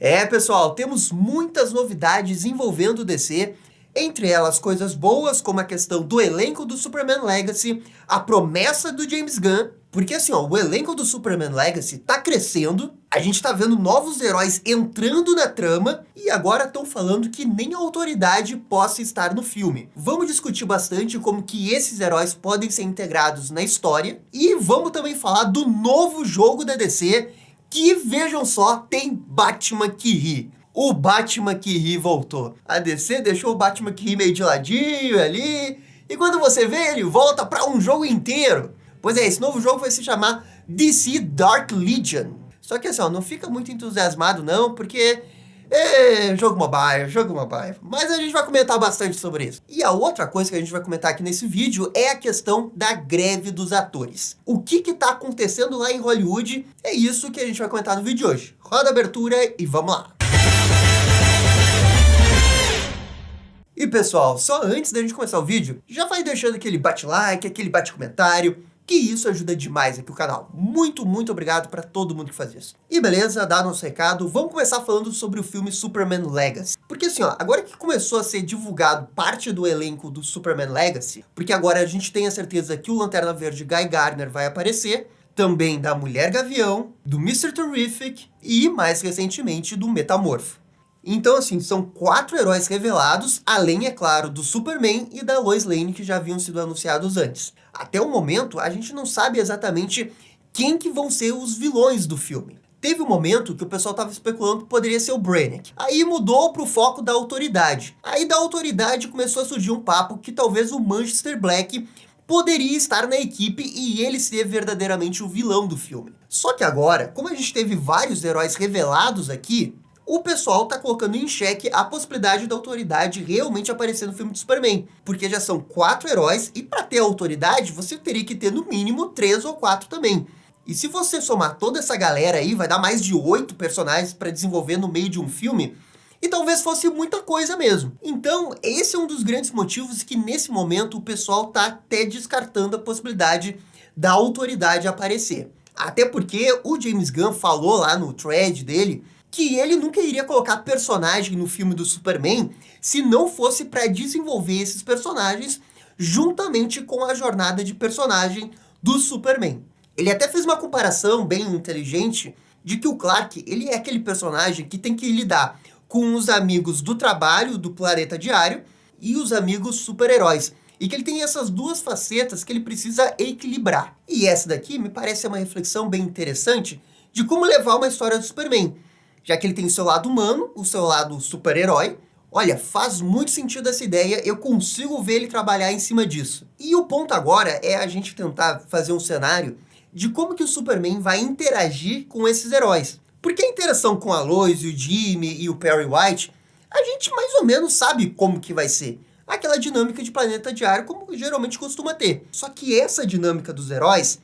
É, pessoal, temos muitas novidades envolvendo o DC, entre elas coisas boas, como a questão do elenco do Superman Legacy, a promessa do James Gunn, porque assim, ó, o elenco do Superman Legacy tá crescendo, a gente tá vendo novos heróis entrando na trama, e agora estão falando que nem a autoridade possa estar no filme. Vamos discutir bastante como que esses heróis podem ser integrados na história, e vamos também falar do novo jogo da DC, que, vejam só, tem Batman que ri. O Batman que ri voltou. A DC deixou o Batman que ri meio de ladinho ali, e quando você vê, ele volta para um jogo inteiro. Pois é, esse novo jogo vai se chamar DC Dark Legion. Só que assim, ó, não fica muito entusiasmado não, porque jogo mobile. Mas a gente vai comentar bastante sobre isso. E a outra coisa que a gente vai comentar aqui nesse vídeo é a questão da greve dos atores. O que tá acontecendo lá em Hollywood? É isso que a gente vai comentar no vídeo de hoje. Roda a abertura e vamos lá. E pessoal, só antes da gente começar o vídeo, já vai deixando aquele bate-like, aquele bate-comentário, que isso ajuda demais aqui o canal. Muito obrigado para todo mundo que faz isso. E beleza, dado nosso recado, vamos começar falando sobre o filme Superman Legacy. Porque assim, ó, agora que começou a ser divulgado parte do elenco do Superman Legacy, porque agora a gente tem a certeza que o Lanterna Verde Guy Gardner vai aparecer, também da Mulher Gavião, do Mr. Terrific e, mais recentemente, do Metamorfo. Então, assim, são 4 heróis revelados, além, é claro, do Superman e da Lois Lane, que já haviam sido anunciados antes. Até o momento, a gente não sabe exatamente quem que vão ser os vilões do filme. Teve um momento que o pessoal estava especulando que poderia ser o Brainiac. Aí mudou para o foco da autoridade. Aí da autoridade começou a surgir um papo que talvez o Manchester Black poderia estar na equipe e ele ser verdadeiramente o vilão do filme. Só que agora, como a gente teve vários heróis revelados aqui, o pessoal tá colocando em xeque a possibilidade da autoridade realmente aparecer no filme do Superman. Porque já são 4 heróis e para ter autoridade, você teria que ter no mínimo 3 ou 4 também. E se você somar toda essa galera aí, vai dar mais de 8 personagens para desenvolver no meio de um filme. E talvez fosse muita coisa mesmo. Então, esse é um dos grandes motivos que nesse momento o pessoal tá até descartando a possibilidade da autoridade aparecer. Até porque o James Gunn falou lá no thread dele que ele nunca iria colocar personagem no filme do Superman se não fosse para desenvolver esses personagens juntamente com a jornada de personagem do Superman. Ele até fez uma comparação bem inteligente de que o Clark, ele é aquele personagem que tem que lidar com os amigos do trabalho, do planeta diário, e os amigos super-heróis. E que ele tem essas duas facetas que ele precisa equilibrar. E essa daqui me parece uma reflexão bem interessante de como levar uma história do Superman. Já que ele tem o seu lado humano, o seu lado super-herói. Olha, faz muito sentido essa ideia, eu consigo ver ele trabalhar em cima disso. E o ponto agora é a gente tentar fazer um cenário de como que o Superman vai interagir com esses heróis. Porque a interação com a Lois, o Jimmy e o Perry White, a gente mais ou menos sabe como que vai ser. Aquela dinâmica de planeta diário como geralmente costuma ter. Só que essa dinâmica dos heróis,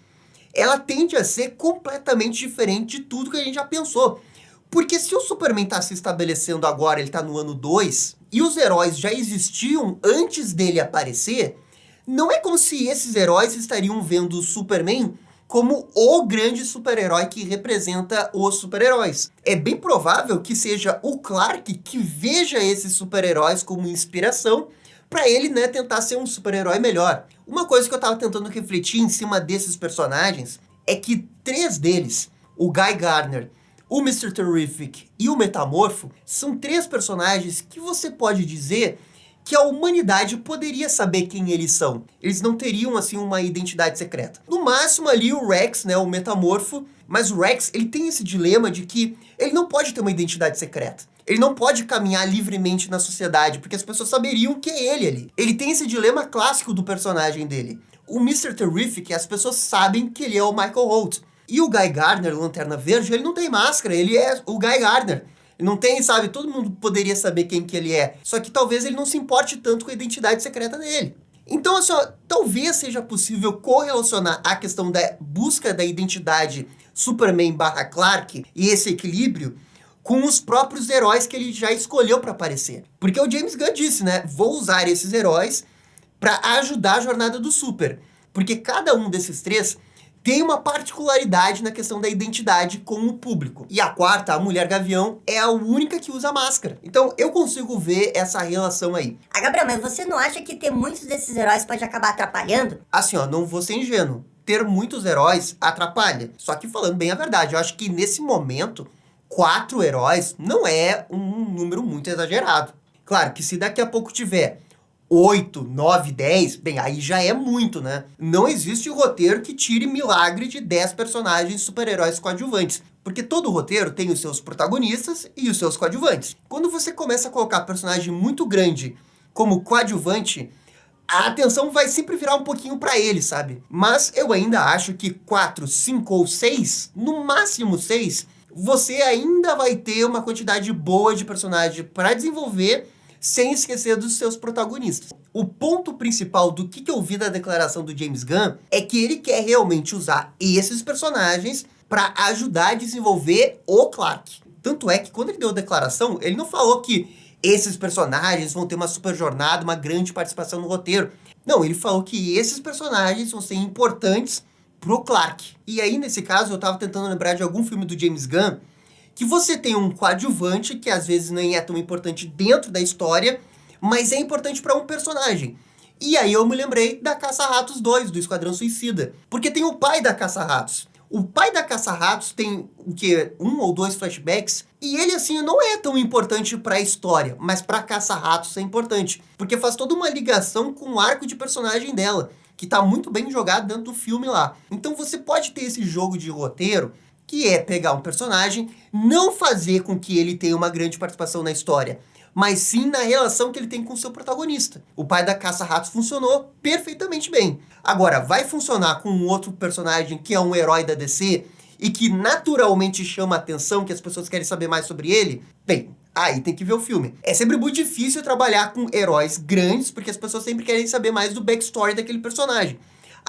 ela tende a ser completamente diferente de tudo que a gente já pensou. Porque se o Superman está se estabelecendo agora, ele está no ano 2, e os heróis já existiam antes dele aparecer, não é como se esses heróis estariam vendo o Superman como o grande super-herói que representa os super-heróis. É bem provável que seja o Clark que veja esses super-heróis como inspiração para ele, né, tentar ser um super-herói melhor. Uma coisa que eu estava tentando refletir em cima desses personagens é que 3 deles, o Guy Gardner, o Mr. Terrific e o Metamorfo, são 3 personagens que você pode dizer que a humanidade poderia saber quem eles são. Eles não teriam, assim, uma identidade secreta. No máximo ali o Rex, né, o Metamorfo, mas o Rex, ele tem esse dilema de que ele não pode ter uma identidade secreta. Ele não pode caminhar livremente na sociedade, porque as pessoas saberiam que é ele ali. Ele tem esse dilema clássico do personagem dele. O Mr. Terrific, as pessoas sabem que ele é o Michael Holt. E o Guy Gardner, Lanterna Verde, ele não tem máscara, ele é o Guy Gardner. Ele não tem, sabe, todo mundo poderia saber quem que ele é. Só que talvez ele não se importe tanto com a identidade secreta dele. Então, assim, ó, talvez seja possível correlacionar a questão da busca da identidade Superman/Clark e esse equilíbrio com os próprios heróis que ele já escolheu para aparecer. Porque o James Gunn disse, né, vou usar esses heróis para ajudar a jornada do Super. Porque cada um desses 3 tem uma particularidade na questão da identidade com o público. E a quarta, a Mulher Gavião, é a única que usa máscara. Então eu consigo ver essa relação aí. Ah, Gabriel, mas você não acha que ter muitos desses heróis pode acabar atrapalhando? Assim, ó, não vou ser ingênuo. Ter muitos heróis atrapalha. Só que falando bem a verdade, eu acho que nesse momento, 4 heróis não é um número muito exagerado. Claro que se daqui a pouco tiver 8, 9, 10, bem, aí já é muito, né? Não existe roteiro que tire milagre de 10 personagens super-heróis coadjuvantes. Porque todo roteiro tem os seus protagonistas e os seus coadjuvantes. Quando você começa a colocar personagem muito grande como coadjuvante, a atenção vai sempre virar um pouquinho pra ele, sabe? Mas eu ainda acho que 4, 5 ou 6, no máximo 6, você ainda vai ter uma quantidade boa de personagem pra desenvolver, sem esquecer dos seus protagonistas. O ponto principal do que eu vi da declaração do James Gunn é que ele quer realmente usar esses personagens para ajudar a desenvolver o Clark. Tanto é que quando ele deu a declaração, ele não falou que esses personagens vão ter uma super jornada, uma grande participação no roteiro. Não, ele falou que esses personagens vão ser importantes pro Clark. E aí, nesse caso, eu tava tentando lembrar de algum filme do James Gunn que você tem um coadjuvante que às vezes nem é tão importante dentro da história, mas é importante para um personagem. E aí eu me lembrei da Caça-Ratos 2, do Esquadrão Suicida. Porque tem o pai da Caça-Ratos. O pai da Caça-Ratos tem, o quê? 1 ou 2 flashbacks. E ele, assim, não é tão importante para a história, mas para Caça-Ratos é importante. Porque faz toda uma ligação com o arco de personagem dela, que tá muito bem jogado dentro do filme lá. Então você pode ter esse jogo de roteiro, que é pegar um personagem, não fazer com que ele tenha uma grande participação na história, mas sim na relação que ele tem com o seu protagonista. O pai da Caça-Ratos funcionou perfeitamente bem. Agora, vai funcionar com um outro personagem que é um herói da DC e que naturalmente chama a atenção, que as pessoas querem saber mais sobre ele? Bem, aí tem que ver o filme. É sempre muito difícil trabalhar com heróis grandes, porque as pessoas sempre querem saber mais do backstory daquele personagem.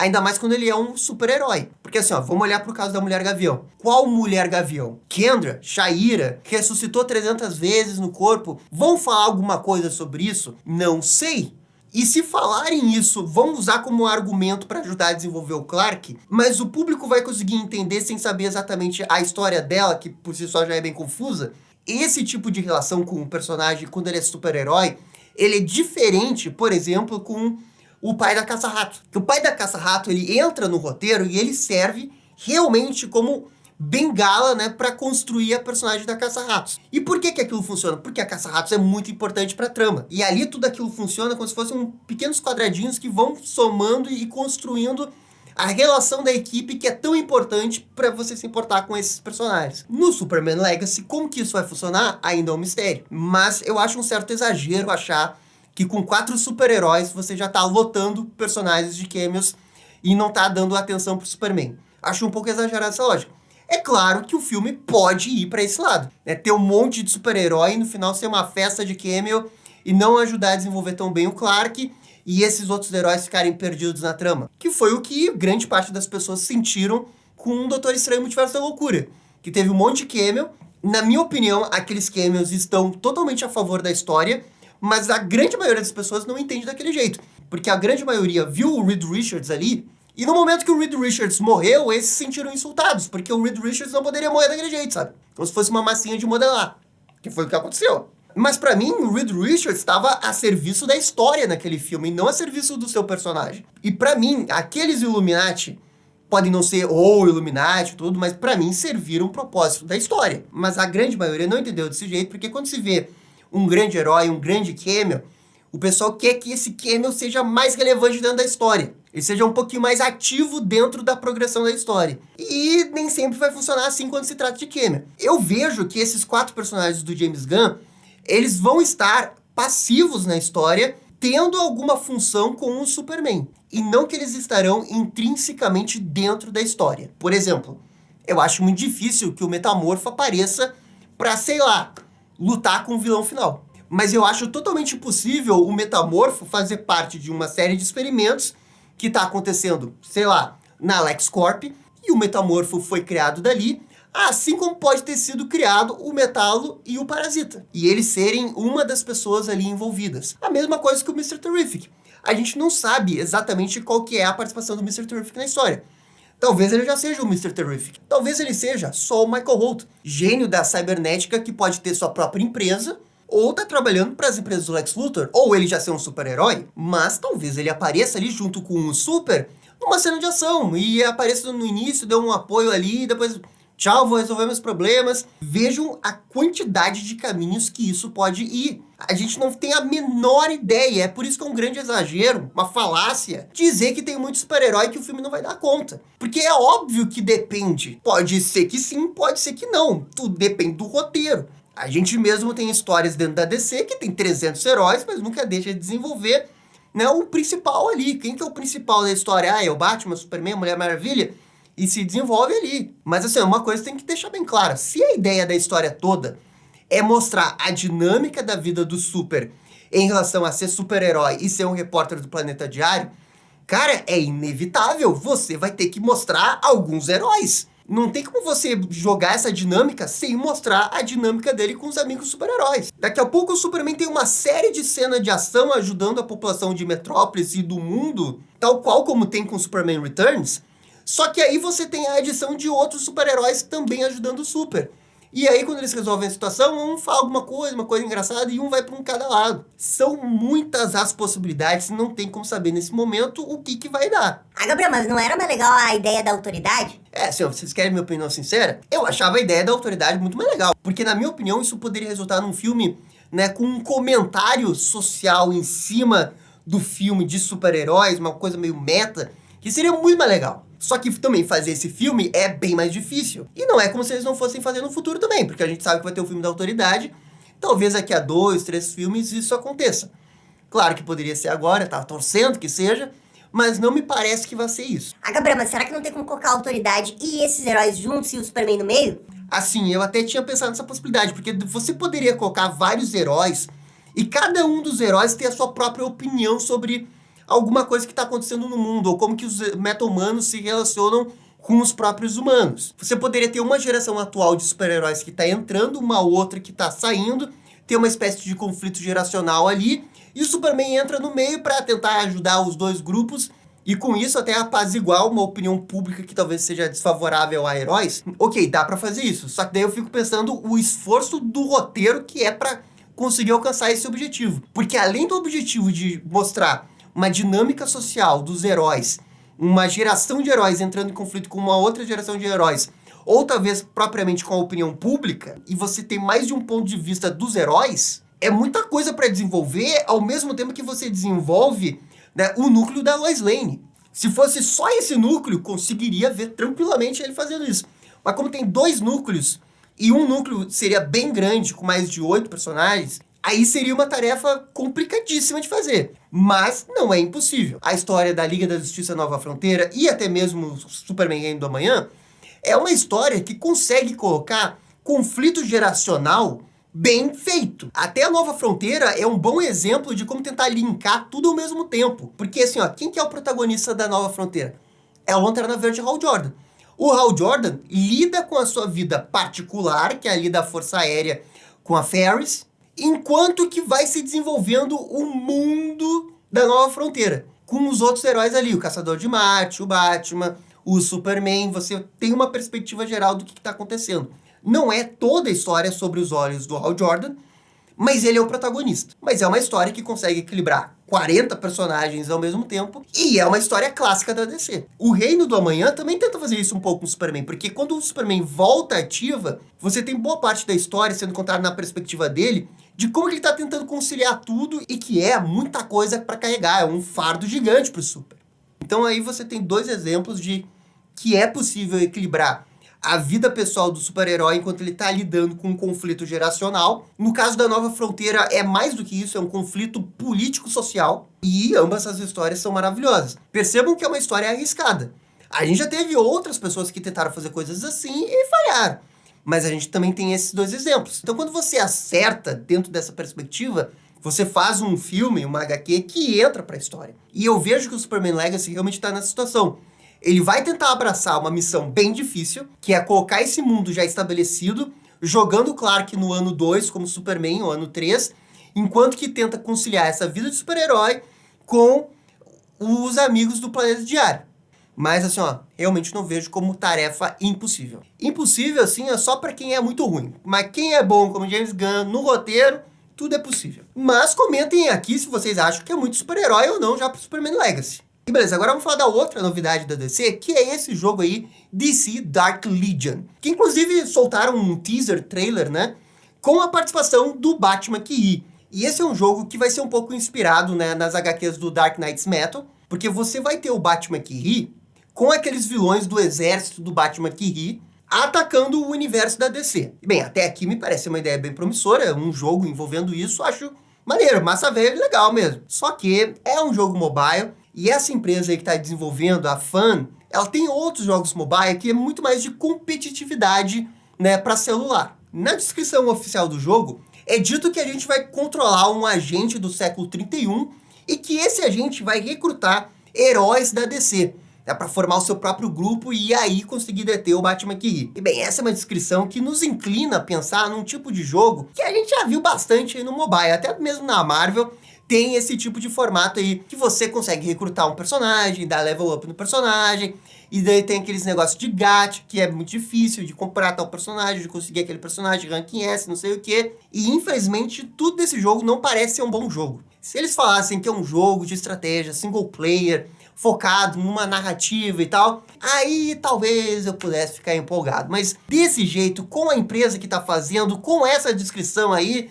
Ainda mais quando ele é um super-herói. Porque assim, ó, vamos olhar pro caso da Mulher Gavião. Qual Mulher Gavião? Kendra? Shaira? Ressuscitou 300 vezes no corpo? Vão falar alguma coisa sobre isso? Não sei. E se falarem isso, vão usar como argumento para ajudar a desenvolver o Clark, mas o público vai conseguir entender sem saber exatamente a história dela, que por si só já é bem confusa. Esse tipo de relação com o personagem, quando ele é super-herói, ele é diferente, por exemplo, com o pai da Caça-Rato. O pai da Caça-Rato, ele entra no roteiro e ele serve realmente como bengala, né, para construir a personagem da Caça-Ratos. E por que aquilo funciona? Porque a Caça-Ratos é muito importante pra trama. E ali tudo aquilo funciona como se fossem pequenos quadradinhos que vão somando e construindo a relação da equipe que é tão importante para você se importar com esses personagens. No Superman Legacy, como que isso vai funcionar? Ainda é um mistério. Mas eu acho um certo exagero achar que com 4 super-heróis você já tá lotando personagens de cameos e não tá dando atenção pro Superman. Acho um pouco exagerado essa lógica. É claro que o filme pode ir pra esse lado, né? Ter um monte de super-herói e no final ser uma festa de cameo e não ajudar a desenvolver tão bem o Clark e esses outros heróis ficarem perdidos na trama. Que foi o que grande parte das pessoas sentiram com o Doutor Estranho Multiverso da Loucura, que teve um monte de cameo. Na minha opinião, aqueles cameos estão totalmente a favor da história, mas a grande maioria das pessoas não entende daquele jeito. Porque a grande maioria viu o Reed Richards ali, e no momento que o Reed Richards morreu, eles se sentiram insultados, porque o Reed Richards não poderia morrer daquele jeito, sabe? Como se fosse uma massinha de modelar, que foi o que aconteceu. Mas pra mim, o Reed Richards estava a serviço da história naquele filme, e não a serviço do seu personagem. E pra mim, aqueles Illuminati podem não ser o Illuminati e tudo, mas pra mim serviram um propósito da história. Mas a grande maioria não entendeu desse jeito, porque quando se vê um grande herói, um grande cameo, o pessoal quer que esse cameo seja mais relevante dentro da história. Ele seja um pouquinho mais ativo dentro da progressão da história. E nem sempre vai funcionar assim quando se trata de cameo. Eu vejo que esses 4 personagens do James Gunn, eles vão estar passivos na história, tendo alguma função com o Superman. E não que eles estarão intrinsecamente dentro da história. Por exemplo, eu acho muito difícil que o Metamorfo apareça pra, sei lá, lutar com o vilão final. Mas eu acho totalmente possível o Metamorfo fazer parte de uma série de experimentos que tá acontecendo, sei lá, na LexCorp, e o Metamorfo foi criado dali, assim como pode ter sido criado o Metallo e o Parasita. E eles serem uma das pessoas ali envolvidas. A mesma coisa que o Mr. Terrific. A gente não sabe exatamente qual que é a participação do Mr. Terrific na história. Talvez ele já seja o Mr. Terrific. Talvez ele seja só o Michael Holt, gênio da cibernética que pode ter sua própria empresa, ou tá trabalhando para as empresas do Lex Luthor, ou ele já ser um super-herói, mas talvez ele apareça ali junto com o Super numa cena de ação, e apareça no início, dê um apoio ali, depois, tchau, vou resolver meus problemas. Vejam a quantidade de caminhos que isso pode ir. A gente não tem a menor ideia, é por isso que é um grande exagero, uma falácia, dizer que tem muito super-herói que o filme não vai dar conta. Porque é óbvio que depende. Pode ser que sim, pode ser que não. Tudo depende do roteiro. A gente mesmo tem histórias dentro da DC que tem 300 heróis, mas nunca deixa de desenvolver, né, o principal ali. Quem que é o principal da história? Ah, é o Batman, o Superman, a Mulher Maravilha, e se desenvolve ali. Mas assim, uma coisa tem que deixar bem clara. Se a ideia da história toda é mostrar a dinâmica da vida do Super em relação a ser super-herói e ser um repórter do Planeta Diário, cara, é inevitável. Você vai ter que mostrar alguns heróis. Não tem como você jogar essa dinâmica sem mostrar a dinâmica dele com os amigos super-heróis. Daqui a pouco o Superman tem uma série de cenas de ação ajudando a população de Metrópolis e do mundo, tal qual como tem com Superman Returns, só que aí você tem a adição de outros super-heróis também ajudando o Super. E aí, quando eles resolvem a situação, um fala alguma coisa, uma coisa engraçada, e um vai para um cada lado. São muitas as possibilidades, não tem como saber nesse momento o que vai dar. Ah, Gabriel, mas não era mais legal a ideia da autoridade? Senhor, vocês querem minha opinião sincera? Eu achava a ideia da autoridade muito mais legal. Porque, na minha opinião, isso poderia resultar num filme, né, com um comentário social em cima do filme de super-heróis, uma coisa meio meta, que seria muito mais legal. Só que também fazer esse filme é bem mais difícil. E não é como se eles não fossem fazer no futuro também, porque a gente sabe que vai ter o filme da autoridade. Talvez daqui a 2, 3 filmes isso aconteça. Claro que poderia ser agora, tava torcendo que seja, mas não me parece que vai ser isso. Ah, Gabriel, mas será que não tem como colocar a autoridade e esses heróis juntos e o Superman no meio? Assim, eu até tinha pensado nessa possibilidade, porque você poderia colocar vários heróis e cada um dos heróis ter a sua própria opinião sobre alguma coisa que está acontecendo no mundo, ou como que os meta-humanos se relacionam com os próprios humanos. Você poderia ter uma geração atual de super-heróis que está entrando, uma outra que está saindo, ter uma espécie de conflito geracional ali, e o Superman entra no meio para tentar ajudar os dois grupos, e com isso até apaziguar uma opinião pública que talvez seja desfavorável a heróis. Ok, dá para fazer isso, só que daí eu fico pensando o esforço do roteiro que é para conseguir alcançar esse objetivo. Porque além do objetivo de mostrar uma dinâmica social dos heróis, uma geração de heróis entrando em conflito com uma outra geração de heróis, ou talvez propriamente com a opinião pública, e você tem mais de um ponto de vista dos heróis, é muita coisa para desenvolver, ao mesmo tempo que você desenvolve, né, o núcleo da Lois Lane. Se fosse só esse núcleo, conseguiria ver tranquilamente ele fazendo isso. Mas como tem 2 núcleos, e um núcleo seria bem grande, com mais de 8 personagens, aí seria uma tarefa complicadíssima de fazer. Mas não é impossível. A história da Liga da Justiça Nova Fronteira e até mesmo Superman Reino do Amanhã é uma história que consegue colocar conflito geracional bem feito. Até a Nova Fronteira é um bom exemplo de como tentar linkar tudo ao mesmo tempo. Porque assim, ó, quem que é o protagonista da Nova Fronteira? É o Lanterna Verde Hal Jordan. O Hal Jordan lida com a sua vida particular, que é ali da Força Aérea com a Ferris, enquanto que vai se desenvolvendo o mundo da Nova Fronteira. Com os outros heróis ali, o Caçador de Marte, o Batman, o Superman, você tem uma perspectiva geral do que está acontecendo. Não é toda a história sobre os olhos do Hal Jordan, mas ele é o protagonista. Mas é uma história que consegue equilibrar 40 personagens ao mesmo tempo, e é uma história clássica da DC. O Reino do Amanhã também tenta fazer isso um pouco com o Superman, porque quando o Superman volta ativa, você tem boa parte da história sendo contada na perspectiva dele, de como ele tá tentando conciliar tudo, e que é muita coisa para carregar, é um fardo gigante pro Super. Então aí você tem 2 exemplos de que é possível equilibrar a vida pessoal do super-herói enquanto ele está lidando com um conflito geracional. No caso da Nova Fronteira é mais do que isso, é um conflito político-social, e ambas as histórias são maravilhosas. Percebam que é uma história arriscada. A gente já teve outras pessoas que tentaram fazer coisas assim e falharam, mas a gente também tem esses 2 exemplos. Então quando você acerta dentro dessa perspectiva, você faz um filme, uma HQ que entra para a história. E eu vejo que o Superman Legacy realmente está nessa situação. Ele vai tentar abraçar uma missão bem difícil, que é colocar esse mundo já estabelecido, jogando o Clark no ano 2 como Superman, ou ano 3, enquanto que tenta conciliar essa vida de super-herói com os amigos do Planeta Diário. Mas assim, ó, realmente não vejo como tarefa impossível. Impossível, assim, é só pra quem é muito ruim. Mas quem é bom, como James Gunn, no roteiro, tudo é possível. Mas comentem aqui se vocês acham que é muito super-herói ou não já pro Superman Legacy. E beleza, agora vamos falar da outra novidade da DC, que é esse jogo aí, DC Dark Legion. Que inclusive soltaram um teaser trailer, né? Com a participação do Batman Key. E esse é um jogo que vai ser um pouco inspirado, né, nas HQs do Dark Knights Metal, porque você vai ter o Batman Key com aqueles vilões do exército do Batman Key atacando o universo da DC. E bem, até aqui me parece uma ideia bem promissora, um jogo envolvendo isso, acho maneiro, massa velha, legal mesmo. Só que é um jogo mobile, e essa empresa aí que está desenvolvendo, a Fan, ela tem outros jogos mobile que é muito mais de competitividade, né, para celular. Na descrição oficial do jogo, é dito que a gente vai controlar um agente do século 31 e que esse agente vai recrutar heróis da DC, né, para formar o seu próprio grupo e aí conseguir deter o Batman Key. E bem, essa é uma descrição que nos inclina a pensar num tipo de jogo que a gente já viu bastante aí no mobile, até mesmo na Marvel tem esse tipo de formato aí, que você consegue recrutar um personagem, dar level up no personagem, e daí tem aqueles negócios de gacha, que é muito difícil de comprar tal personagem, de conseguir aquele personagem, ranking S, não sei o que. E infelizmente tudo desse jogo não parece ser um bom jogo. Se eles falassem que é um jogo de estratégia, single player, focado numa narrativa e tal, aí talvez eu pudesse ficar empolgado. Mas desse jeito, com a empresa que tá fazendo, com essa descrição aí,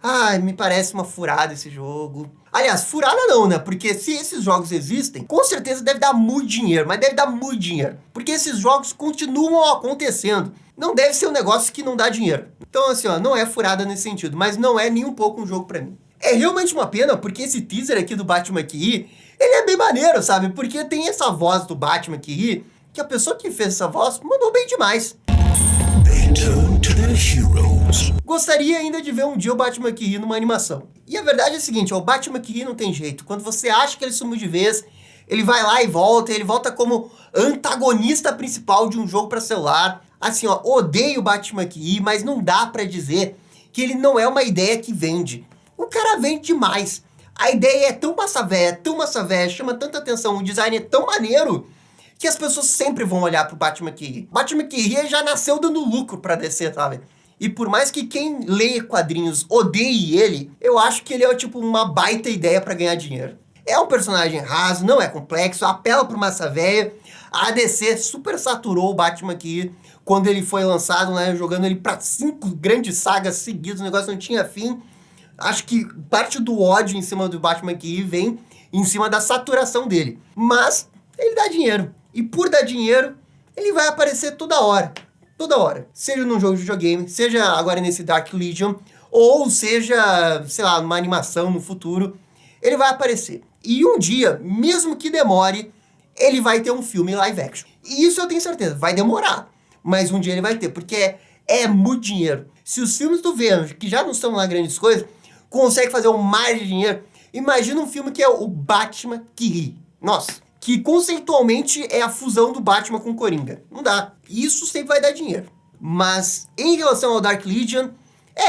ai, me parece uma furada esse jogo. Aliás, furada não, né? Porque se esses jogos existem, com certeza deve dar muito dinheiro, mas deve dar muito dinheiro. Porque esses jogos continuam acontecendo. Não deve ser um negócio que não dá dinheiro. Então, assim, ó, não é furada nesse sentido, mas não é nem um pouco um jogo pra mim. É realmente uma pena, porque esse teaser aqui do Batman Key, ele é bem maneiro, sabe? Porque tem essa voz do Batman Key, que a pessoa que fez essa voz mandou bem demais. Gostaria ainda de ver um dia o Batman Key numa animação. E a verdade é a seguinte, ó, o Batman Key não tem jeito. Quando você acha que ele sumiu de vez, ele vai lá e ele volta como antagonista principal de um jogo para celular. Assim, ó, odeio o Batman Key, mas não dá pra dizer que ele não é uma ideia que vende. O cara vende demais. A ideia é tão massa véia, chama tanta atenção, o design é tão maneiro, que as pessoas sempre vão olhar pro Batman Key. Batman Key já nasceu dando lucro pra DC, sabe? E por mais que quem lê quadrinhos odeie ele, eu acho que ele é tipo uma baita ideia pra ganhar dinheiro. É um personagem raso, não é complexo, apela pro massa véia. A DC super saturou o Batman Key quando ele foi lançado, né, jogando ele pra 5 grandes sagas seguidas, o negócio não tinha fim. Acho que parte do ódio em cima do Batman Key vem em cima da saturação dele. Mas ele dá dinheiro. E por dar dinheiro, ele vai aparecer toda hora. Toda hora. Seja num jogo de videogame, seja agora nesse Dark Legion, ou seja, sei lá, numa animação no futuro, ele vai aparecer. E um dia, mesmo que demore, ele vai ter um filme live action. E isso eu tenho certeza, vai demorar. Mas um dia ele vai ter, porque é muito dinheiro. Se os filmes do Venom, que já não são lá grandes coisas, conseguem fazer um mar de dinheiro, imagina um filme que é o Batman Key. Nossa, que conceitualmente é a fusão do Batman com o Coringa. Não dá. Isso sempre vai dar dinheiro. Mas em relação ao Dark Legion,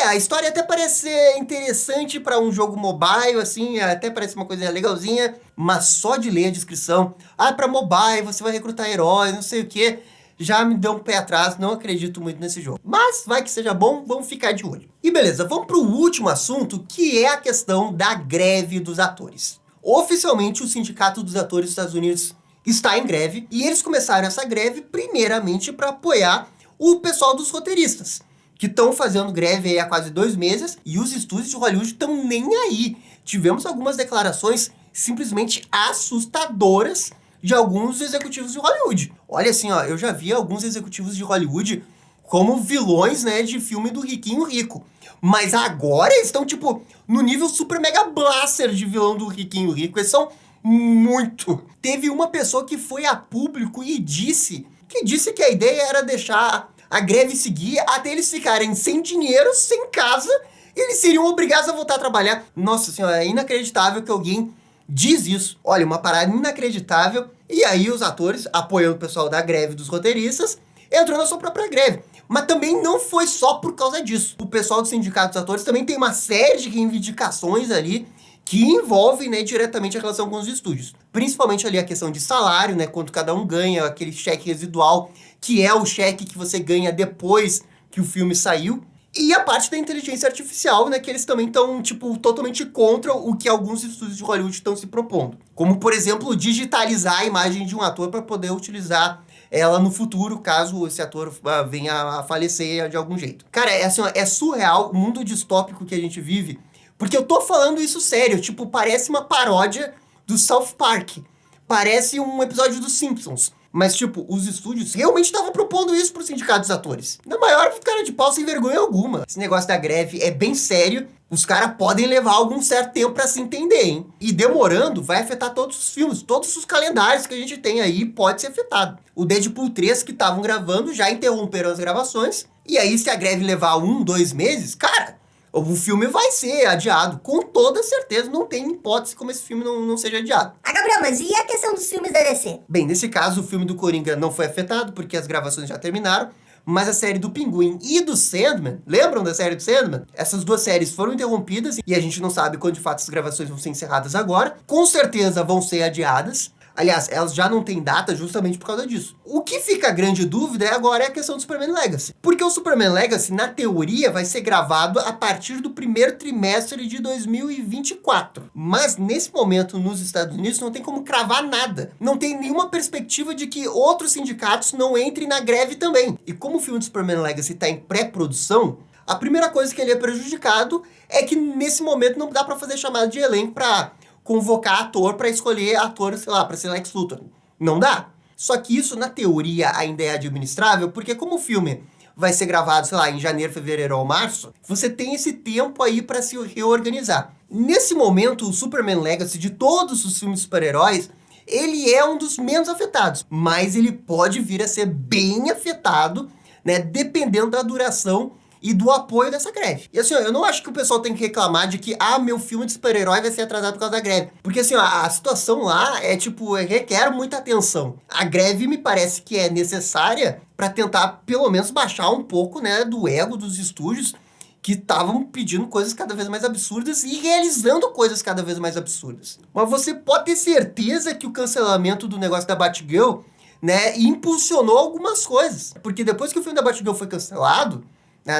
a história até parece ser interessante para um jogo mobile, assim, até parece uma coisa legalzinha, mas só de ler a descrição, para mobile você vai recrutar heróis, não sei o que, já me deu um pé atrás, não acredito muito nesse jogo. Mas vai que seja bom, vamos ficar de olho. E beleza, vamos para o último assunto, que é a questão da greve dos atores. Oficialmente, o Sindicato dos Atores dos Estados Unidos está em greve, e eles começaram essa greve primeiramente para apoiar o pessoal dos roteiristas, que estão fazendo greve aí há quase 2 meses, e os estúdios de Hollywood estão nem aí. Tivemos algumas declarações simplesmente assustadoras de alguns executivos de Hollywood. Olha assim, ó, eu já vi alguns executivos de Hollywood como vilões, né, de filme do Riquinho Rico. Mas agora eles estão, tipo, no nível super mega blaster de vilão do Riquinho Rico. Eles são muito. Teve uma pessoa que foi a público e disse que a ideia era deixar a greve seguir até eles ficarem sem dinheiro, sem casa, e eles seriam obrigados a voltar a trabalhar. Nossa senhora, é inacreditável que alguém diz isso. Olha, uma parada inacreditável. E aí os atores, apoiando o pessoal da greve dos roteiristas, entrou na sua própria greve. Mas também não foi só por causa disso. O pessoal do Sindicato dos Atores também tem uma série de reivindicações ali que envolvem, né, diretamente a relação com os estúdios. Principalmente ali a questão de salário, né, quanto cada um ganha, aquele cheque residual, que é o cheque que você ganha depois que o filme saiu. E a parte da inteligência artificial, né, que eles também estão, tipo, totalmente contra o que alguns estúdios de Hollywood estão se propondo. Como, por exemplo, digitalizar a imagem de um ator para poder utilizar ela no futuro, caso esse ator venha a falecer de algum jeito. Cara, é assim, ó, é surreal o mundo distópico que a gente vive, porque eu tô falando isso sério, tipo, parece uma paródia do South Park, parece um episódio dos Simpsons. Mas, tipo, os estúdios realmente estavam propondo isso pro sindicato dos atores. Na maior cara de pau, sem vergonha alguma. Esse negócio da greve é bem sério. Os caras podem levar algum certo tempo pra se entender, hein? E demorando, vai afetar todos os filmes. Todos os calendários que a gente tem aí pode ser afetado. O Deadpool 3 que estavam gravando já interromperam as gravações. E aí, se a greve levar 1, 2 meses, cara, o filme vai ser adiado. Com toda certeza, não tem hipótese como esse filme não seja adiado. Ah, Gabriel, mas e a questão dos filmes da DC? Bem, nesse caso, o filme do Coringa não foi afetado, porque as gravações já terminaram, mas a série do Pinguim e do Sandman, lembram da série do Sandman? Essas duas séries foram interrompidas e a gente não sabe quando de fato as gravações vão ser encerradas agora. Com certeza vão ser adiadas. Aliás, elas já não têm data justamente por causa disso. O que fica a grande dúvida agora é a questão do Superman Legacy. Porque o Superman Legacy, na teoria, vai ser gravado a partir do primeiro trimestre de 2024. Mas, nesse momento, nos Estados Unidos, não tem como cravar nada. Não tem nenhuma perspectiva de que outros sindicatos não entrem na greve também. E como o filme do Superman Legacy está em pré-produção, a primeira coisa que ele é prejudicado é que, nesse momento, não dá para fazer chamada de elenco para convocar ator para escolher ator, sei lá, para ser Lex Luthor. Não dá. Só que isso, na teoria, ainda é administrável, porque como o filme vai ser gravado, sei lá, em janeiro, fevereiro ou março, você tem esse tempo aí para se reorganizar. Nesse momento, o Superman Legacy, de todos os filmes de super-heróis, ele é um dos menos afetados, mas ele pode vir a ser bem afetado, né, dependendo da duração e do apoio dessa greve. E assim, ó, eu não acho que o pessoal tem que reclamar de que, meu filme de super-herói vai ser atrasado por causa da greve. Porque assim, ó, a situação lá é tipo, requer muita atenção. A greve me parece que é necessária para tentar, pelo menos, baixar um pouco, né, do ego dos estúdios que estavam pedindo coisas cada vez mais absurdas e realizando coisas cada vez mais absurdas. Mas você pode ter certeza que o cancelamento do negócio da Batgirl, né, impulsionou algumas coisas. Porque depois que o filme da Batgirl foi cancelado,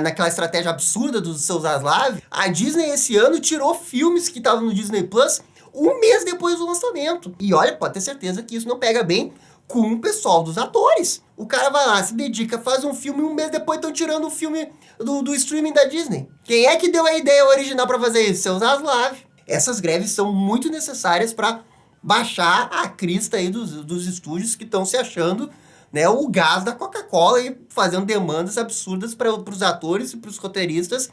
naquela estratégia absurda dos seus Zaslav, a Disney esse ano tirou filmes que estavam no Disney Plus um mês depois do lançamento. E olha, pode ter certeza que isso não pega bem com o pessoal dos atores. O cara vai lá, se dedica, faz um filme e um mês depois estão tirando o filme do streaming da Disney. Quem é que deu a ideia original para fazer isso? Seus Zaslav. Essas greves são muito necessárias para baixar a crista aí dos estúdios que estão se achando, né, o gás da Coca-Cola e fazendo demandas absurdas para os atores e para os roteiristas,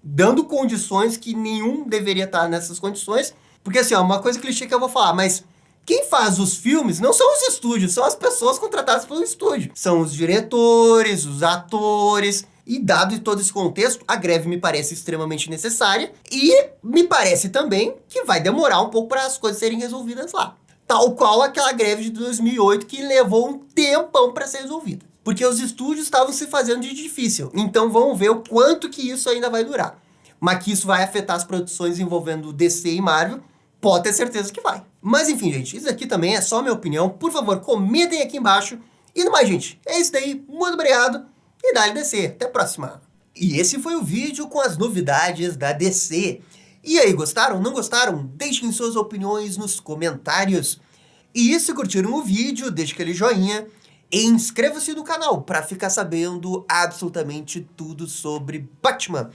dando condições que nenhum deveria estar nessas condições. Porque assim, ó, uma coisa clichê que eu vou falar, mas quem faz os filmes não são os estúdios, são as pessoas contratadas pelo estúdio. São os diretores, os atores. E dado todo esse contexto, a greve me parece extremamente necessária e me parece também que vai demorar um pouco para as coisas serem resolvidas lá. Tal qual aquela greve de 2008 que levou um tempão para ser resolvida. Porque os estúdios estavam se fazendo de difícil. Então vamos ver o quanto que isso ainda vai durar. Mas que isso vai afetar as produções envolvendo DC e Marvel, pode ter certeza que vai. Mas enfim, gente, isso aqui também é só minha opinião. Por favor, comentem aqui embaixo. E no mais, gente, é isso daí. Muito obrigado e dá-lhe DC. Até a próxima. E esse foi o vídeo com as novidades da DC. E aí, gostaram? Não gostaram? Deixem suas opiniões nos comentários. E se curtiram o vídeo, deixe aquele joinha e inscreva-se no canal para ficar sabendo absolutamente tudo sobre Batman.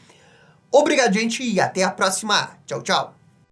Obrigado, gente, e até a próxima. Tchau, tchau.